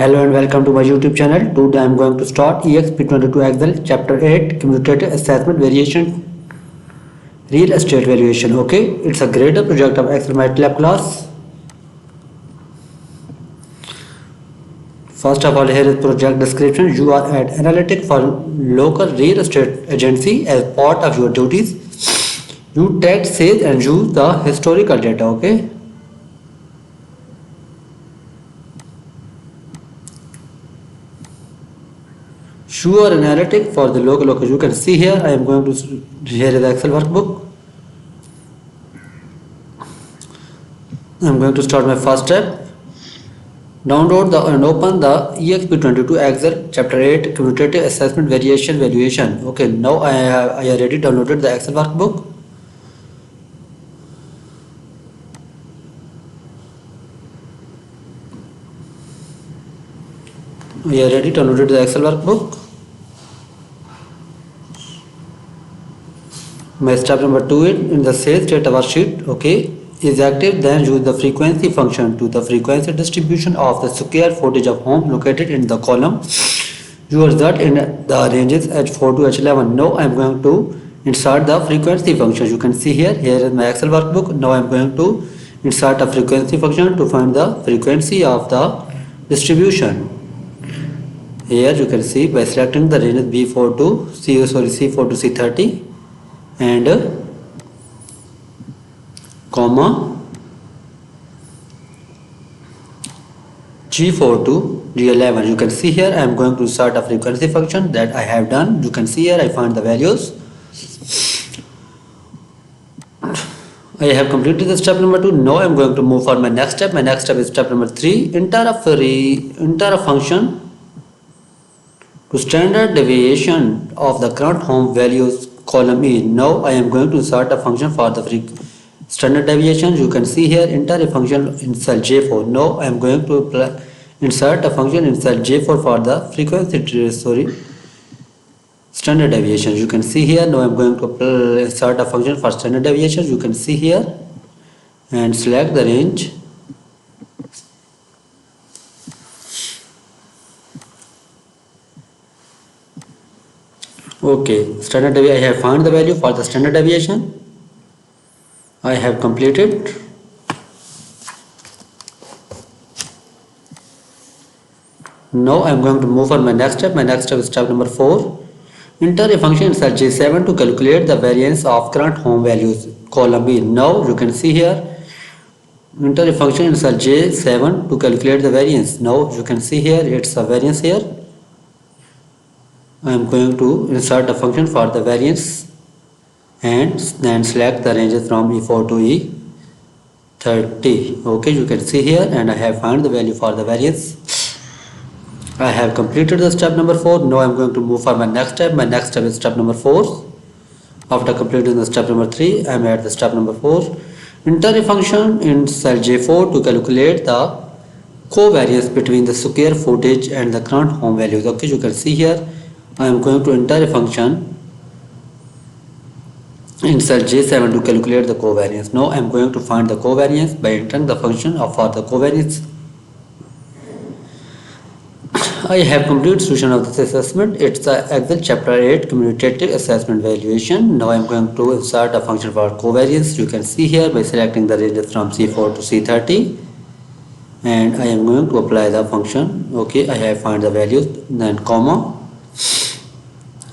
Hello and welcome to my YouTube channel. Today I am going to start EXP22 Excel Chapter 8 Cumulative Assessment Variation Real Estate Valuation. Okay, it's a greater project of Excel MATLAB class. First of all, here is project description. You are at analytic for local real estate agency. As part of your duties, you take, save and use the historical data. Okay. Sure analytic for the local location. You can see here I am going to here is the Excel workbook. I am going to start my first step. Download and open the EXP22 Excel Chapter 8 Cumulative Assessment Variation Valuation. Okay, now I already downloaded the Excel workbook. I already downloaded the Excel workbook. My step number 2 in the sales data worksheet, okay, is active. Then use the frequency function to the frequency distribution of the square footage of home located in the column. Your result in the ranges H4 to H11. Now I am going to insert the frequency function. You can see here is my Excel workbook. Now I am going to insert a frequency function to find the frequency of the distribution. Here you can see by selecting the ranges C4 to C30 and comma G4 to G11. You can see here I am going to insert a frequency function that I have done. You can see here I find the values. I have completed the step number 2. Now I am going to move for my next step. My next step is step number 3. Enter a function to standard deviation of the current home values column E. Now I am going to insert a function for the standard deviation. You can see here enter a function in cell J4. Now I am going to insert a function in cell J4 for the frequency standard deviation. You can see here now I am going to insert a function for standard deviation. You can see here and select the range. Okay, standard deviation. I have found the value for the standard deviation. I have completed. Now I am going to move for my next step. My next step is step number 4. Enter a function in cell J7 to calculate the variance of current home values column B. Now you can see here enter a function in cell J7 to calculate the variance. Now you can see here it's a variance here. I am going to insert a function for the variance and then select the ranges from E4 to E30. Okay, you can see here and I have found the value for the variance. I have completed the step number 4. Now I am going to move for my next step. My next step is step number 4. After completing the step number 3, I am at the step number 4. Enter a function in cell J4 to calculate the covariance between the square footage and the current home values. Okay, you can see here I am going to enter a function in cell J7 to calculate the covariance. Now I am going to find the covariance by entering the function for the covariance. I have completed solution of this assessment. It's the Excel Chapter 8 Cumulative Assessment Valuation. Now I am going to insert a function for covariance. You can see here by selecting the ranges from C4 to C30 and I am going to apply the function. Okay, I have found the values, then comma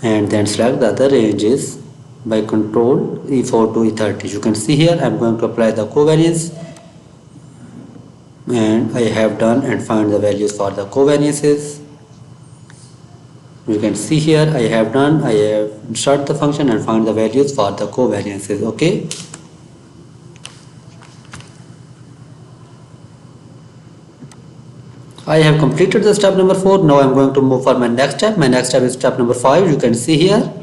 and then select the other ranges by control E4 to E30. You can see here I am going to apply the covariance and I have done and find the values for the covariances. You can see here I have done, I have insert the function and find the values for the covariances. Okay. I have completed the step number 4. Now I am going to move for my next step. My next step is step number 5. You can see here.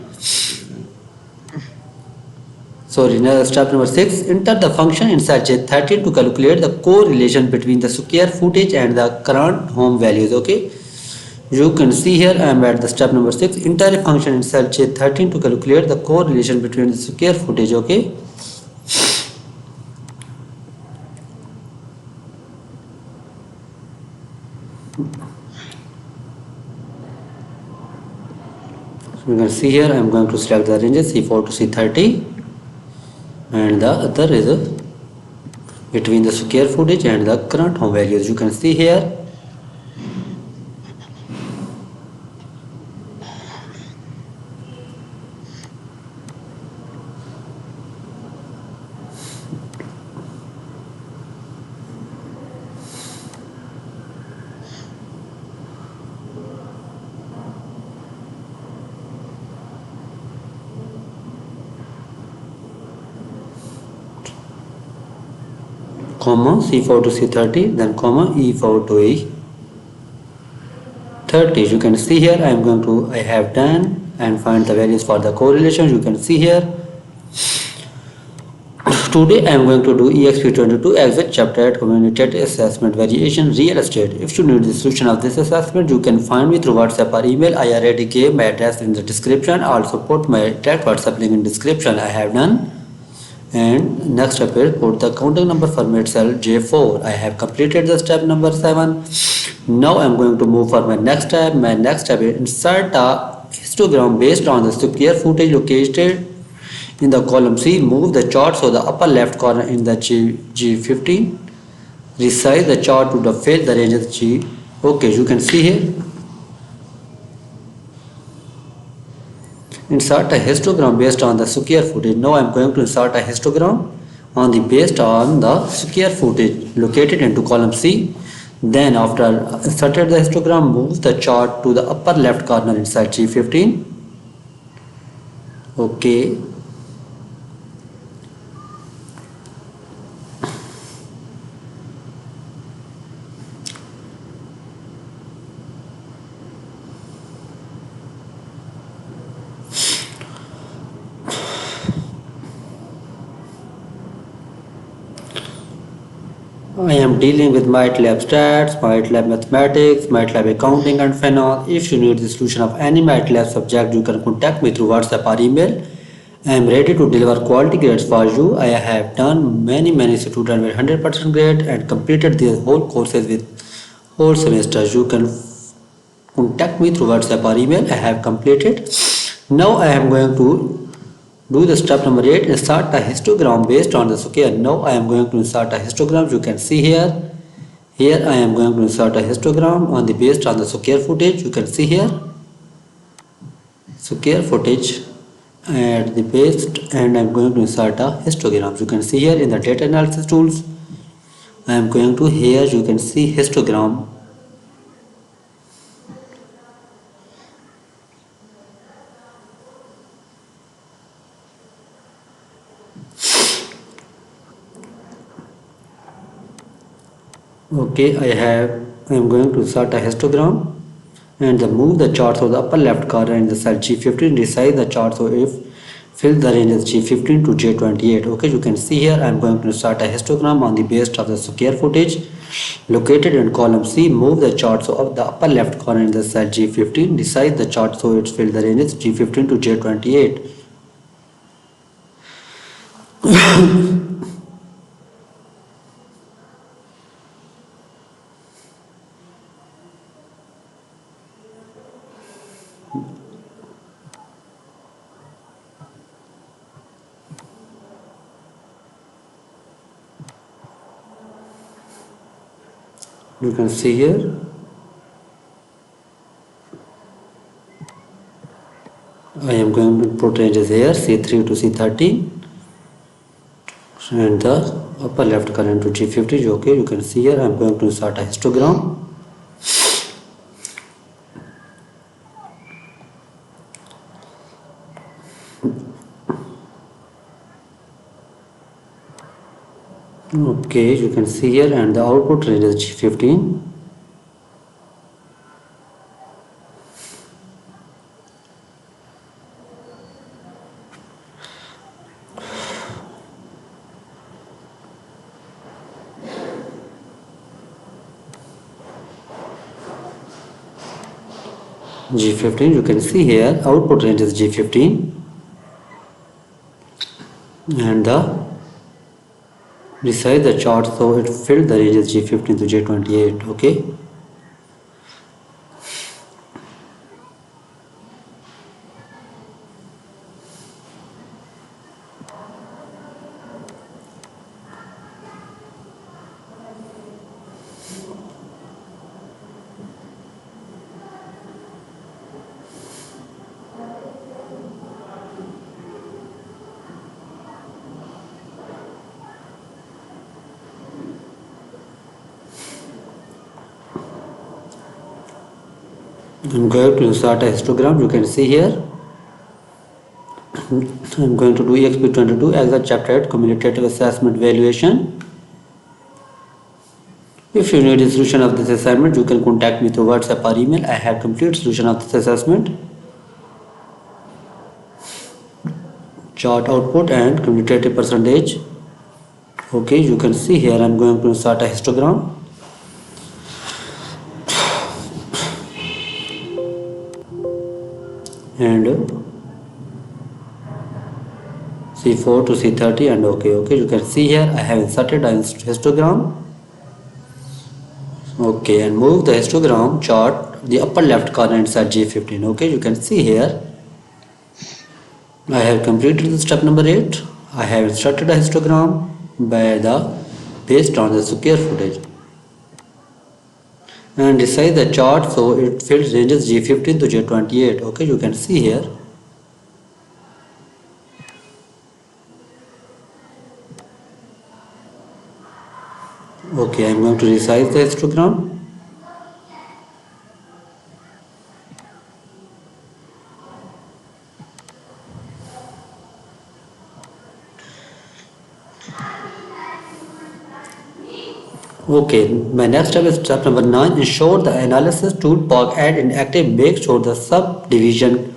Sorry, step number 6. Enter the function inside J13 to calculate the correlation between the square footage and the current home values. Okay. You can see here I am at the step number 6. Enter a function inside J13 to calculate the correlation between the square footage. Okay. You can see here I am going to select the ranges C4 to C30, and the other is between the square footage and the current home values. You can see here comma C4 to C30, then comma E4 to E30. You can see here I have done and find the values for the correlation. You can see here today I am going to do EXP22 exit chapter at Community Assessment Variation Real Estate. If you need the solution of this assessment, you can find me through WhatsApp or email. I already gave my address in the description. Also put my direct WhatsApp link in description. I have done. And next step is put the counting number format cell J4. I have completed the step number 7. Now I am going to move for my next step. My next step is insert a histogram based on the square footage located in the column C. Move the chart so the upper left corner in the G15. Resize the chart to the fill the ranges G. Okay, you can see here. Insert a histogram based on the square footage. Now I am going to insert a histogram based on the square footage located into column C. Then after inserted the histogram, move the chart to the upper left corner inside G15. Okay. I am dealing with MATLAB stats, MATLAB mathematics, MATLAB accounting and finance. If you need the solution of any MATLAB subject, you can contact me through WhatsApp or email. I am ready to deliver quality grades for you. I have done many students with 100% grade and completed their whole courses with whole semesters. You can contact me through WhatsApp or email. I have completed. Now I am going to do the step number 8. Insert a histogram based on the square. Now I am going to insert a histogram. You can see here. Here I am going to insert a histogram based on the square footage. You can see here square footage at the base, and I am going to insert a histogram. You can see here in the data analysis tools. I am going to here. You can see histogram. Okay, I am going to insert a histogram and move the chart to the upper left corner in the cell G15. Resize the chart so if fill the ranges G15 to J28. Okay, you can see here I am going to insert a histogram on the base of the square footage located in column C. Move the chart so of the upper left corner in the cell G15. Resize the chart so it fill the ranges G15 to J28. You can see here I am going to put ranges here C3 to C30 and the upper left corner to G50. Okay, you can see here I am going to insert a histogram. Okay, you can see here and the output range is G15. G15, you can see here output range is G15 and resize the chart so it filled the ranges G15 to J28. Okay, I'm going to insert a histogram. You can see here. I'm going to do EXP22 as a chapter 8 cumulative assessment valuation. If you need a solution of this assignment, you can contact me through WhatsApp or email. I have complete solution of this assessment, chart output and cumulative percentage. Okay, you can see here I'm going to insert a histogram. And C4 to C30 and okay, you can see here I have inserted a histogram. Okay, and move the histogram chart the upper left corner inside G15. Okay, you can see here I have completed the step number 8. I have inserted a histogram based on the square footage and resize the chart so it fills ranges G15 to G28. Okay, you can see here. Okay, I am going to resize the histogram. Okay, my next step is step number 9. Ensure the analysis toolpath add in active. Make sure the subdivision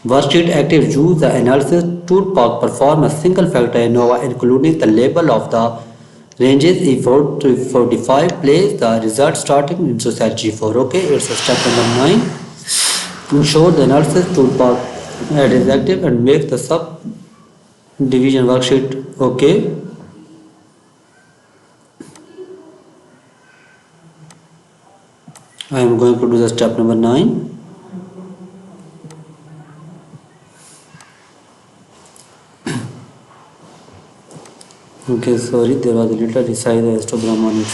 worksheet active. Use the analysis toolpath. Perform a single factor ANOVA including the label of the ranges E4 to 45. Place the result starting into cell G4. Okay, it's step number 9. Ensure the analysis toolpath add is active and make the subdivision worksheet. Okay. I am going to do the step number 9. Okay, sorry, there was a little resize histogram on it.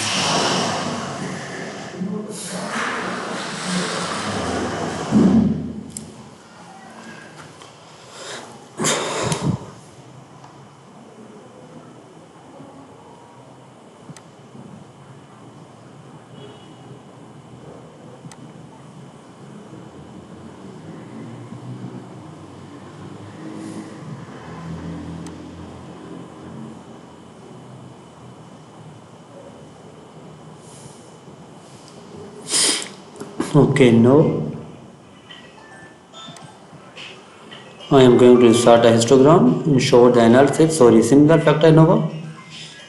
Okay, now I am going to insert a histogram. Ensure the analysis, single factor ANOVA.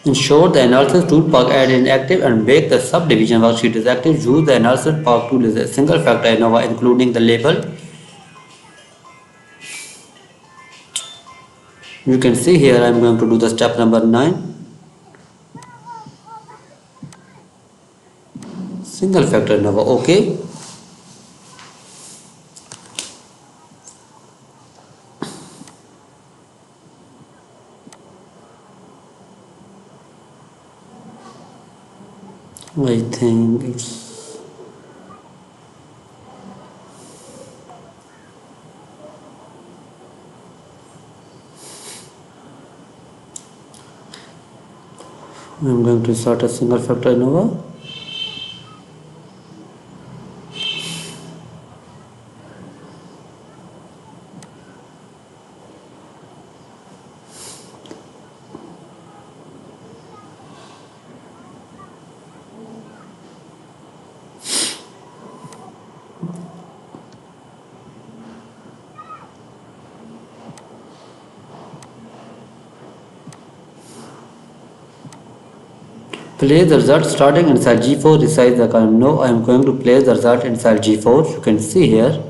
Ensure the analysis toolpath add in active and make the subdivision worksheet is active. Use the analysis path tool as a single factor ANOVA including the label. You can see here I am going to do the step number 9. Single factor ANOVA. Okay. I think it's I'm going to insert a single factor ANOVA. Place the result starting inside G4, resize the column. Now I am going to place the result inside G4. You can see here.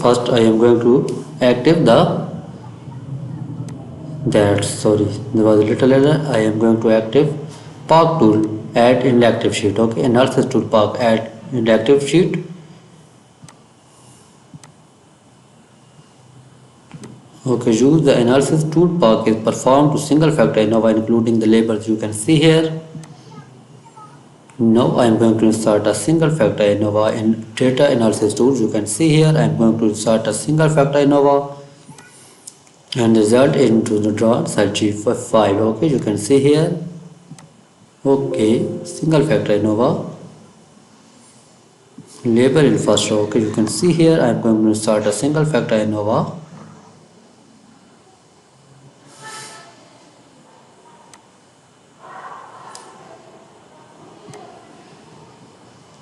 First I am going to active there was a little error. I am going to active park tool add in active sheet. Okay, analysis tool park add in active sheet. Okay, use the analysis tool park is performed to single factor ANOVA including the labels. You can see here. Now I am going to insert a single factor ANOVA in data analysis tools. You can see here I am going to insert a single factor ANOVA and result into the draw cell G5. Okay, you can see here. Okay, single factor ANOVA label in first row. Okay, you can see here I am going to insert a single factor ANOVA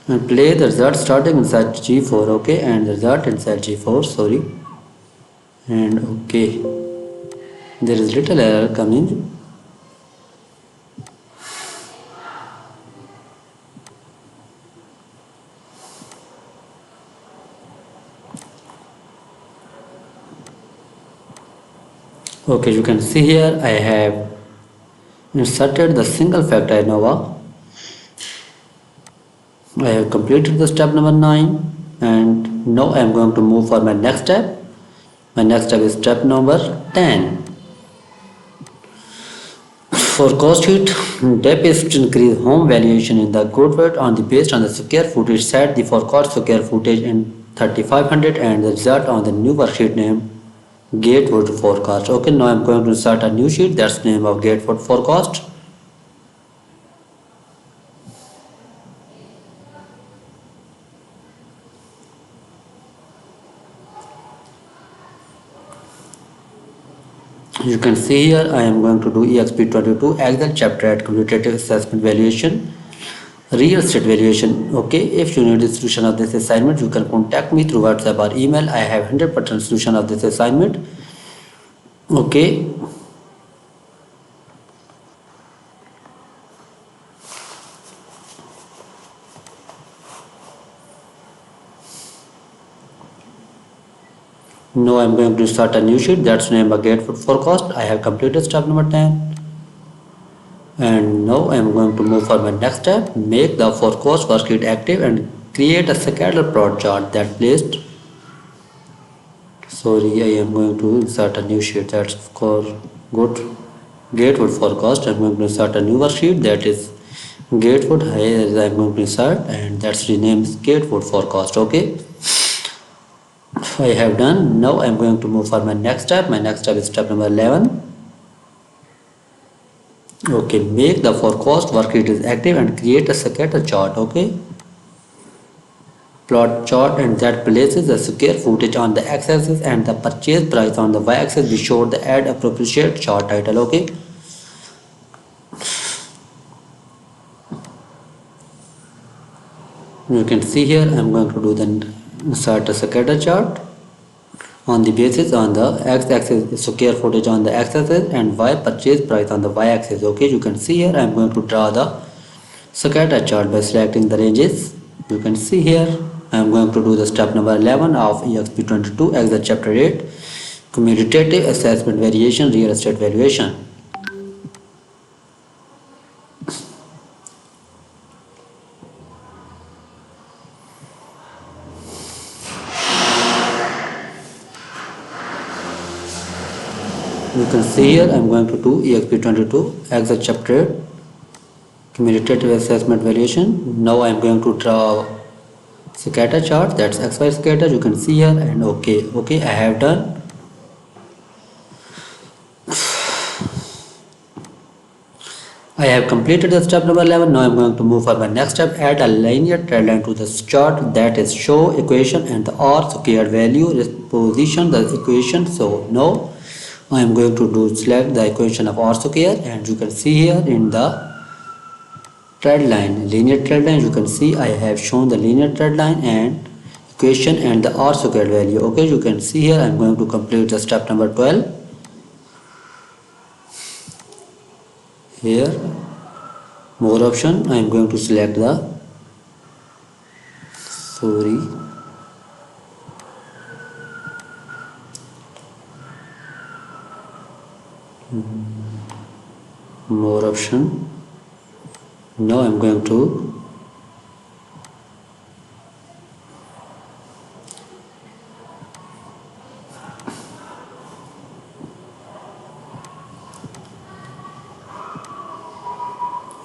and play the result starting inside G4. Okay, and the result inside G4. Sorry, and okay, there is little error coming. Okay, you can see here I have inserted the single factor ANOVA. I have completed the step number 9 and now I am going to move for my next step. My next step is step number 10. For cost sheet, step is to increase home valuation in the Goodwood on the based on the square footage set the forecast square footage in 3500 and the result on the new worksheet name Gatewood forecast. Okay, now I am going to insert a new sheet that's name of Gatewood forecast. You can see here I am going to do EXP22 Excel chapter at Cumulative Assessment Valuation, Real Estate Valuation. Okay, if you need the solution of this assignment, you can contact me through WhatsApp or email. I have 100% solution of this assignment. Okay. Now I am going to start a new sheet that's named a Gatewood forecast. I have completed step number 10. And now I am going to move for my next step. Make the forecast worksheet active and create a scatter plot chart that placed. Sorry, I am going to insert a new sheet that's called Gatewood forecast. I am going to insert a new worksheet that is Gatewood. Here I am going to insert and that's renamed Gatewood forecast. Okay, I have done. Now I am going to move for my next step. My next step is step number 11. Okay, make the forecast worksheet is active and create a scatter chart. Okay, plot chart and that places the square footage on the x-axis and the purchase price on the y-axis. Be sure the add appropriate chart title. Okay, you can see here I am going to do the insert a scatter chart on the basis on the x-axis square footage on the x-axis and y purchase price on the y-axis. Okay, you can see here I am going to draw the scatter chart by selecting the ranges. You can see here I am going to do the step number 11 of EXP22 Excel chapter 8 Cumulative Assessment Variation Real Estate Valuation. You can see here I am going to do EXP22 Excel chapter 8 Cumulative Assessment Valuation. Now I am going to draw scatter chart that's XY scatter. You can see here and okay, I have done. I have completed the step number 11. Now I am going to move for my next step. Add a linear trend line to the chart that is show equation and the R squared value position the equation. So now I am going to select the equation of R square and you can see here in the trend line, linear trend line, you can see I have shown the linear trend line and equation and the R squared value. Okay, you can see here I am going to complete the step number 12. Here more option I am going to select the more option. Now I am going to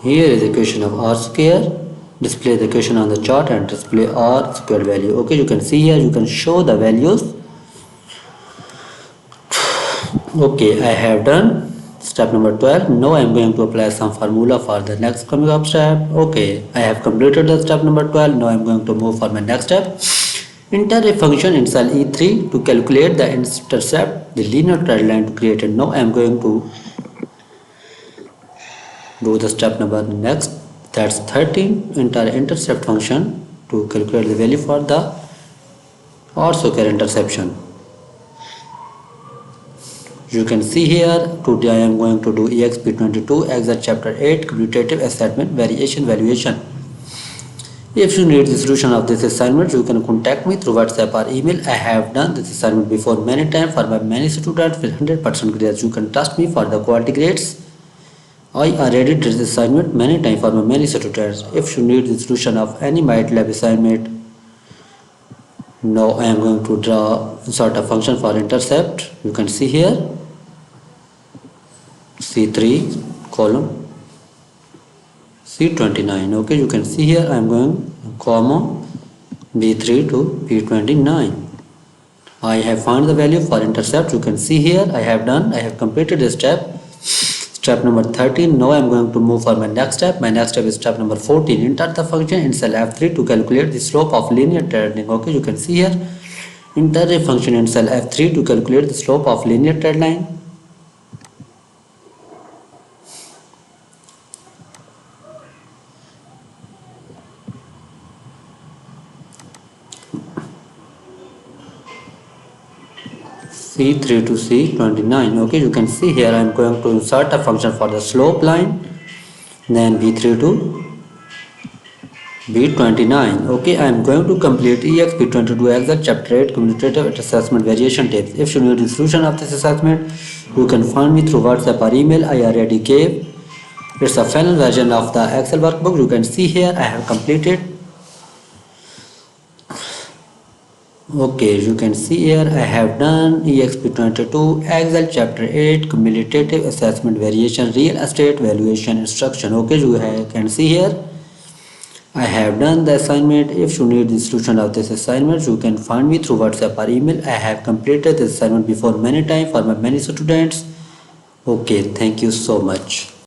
here is equation of R square display the equation on the chart and display R squared value. Okay, you can see here, you can show the values. Okay, I have done step number 12. Now I am going to apply some formula for the next coming up step. Okay, I have completed the step number 12. Now I am going to move for my next step. Enter a function in cell E3 to calculate the intercept, the linear trend line to create it. Now I am going to do the step number next, that's 13. Enter intercept function to calculate the value for the or square interception. You can see here, today I am going to do EXP22 Excel chapter 8 Cumulative Assessment Variation Valuation. If you need the solution of this assignment, you can contact me through WhatsApp or email. I have done this assignment before many times for my many students with 100% grades. You can trust me for the quality grades. I already did this assignment many times for my many students. If you need the solution of any MATLAB assignment, now I am going to draw insert a function for intercept. You can see here C3 column C29. Okay, you can see here I am going comma B3 to B29. I have found the value for intercept. You can see here I have completed this step number 13. Now I am going to move for my next step. My next step is step number 14. Enter the function in cell F3 to calculate the slope of linear trending. Okay, you can see here enter a function in cell F3 to calculate the slope of linear trend line. C3 to C29. Okay, you can see here I am going to insert a function for the slope line, then B3 to B29. Okay, I am going to complete EXP22 Excel chapter 8 Cumulative Assessment Variation Tips. If you need the solution of this assessment, you can find me through WhatsApp or email. I already gave. It's a final version of the Excel workbook. You can see here I have completed. Okay, you can see here I have done EXP22 Excel chapter 8 Cumulative Assessment Variation Real Estate Valuation Instruction. Okay, you can see here I have done the assignment. If you need the solution of this assignment, you can find me through WhatsApp or email. I have completed this assignment before many times for my many students. Okay, thank you so much.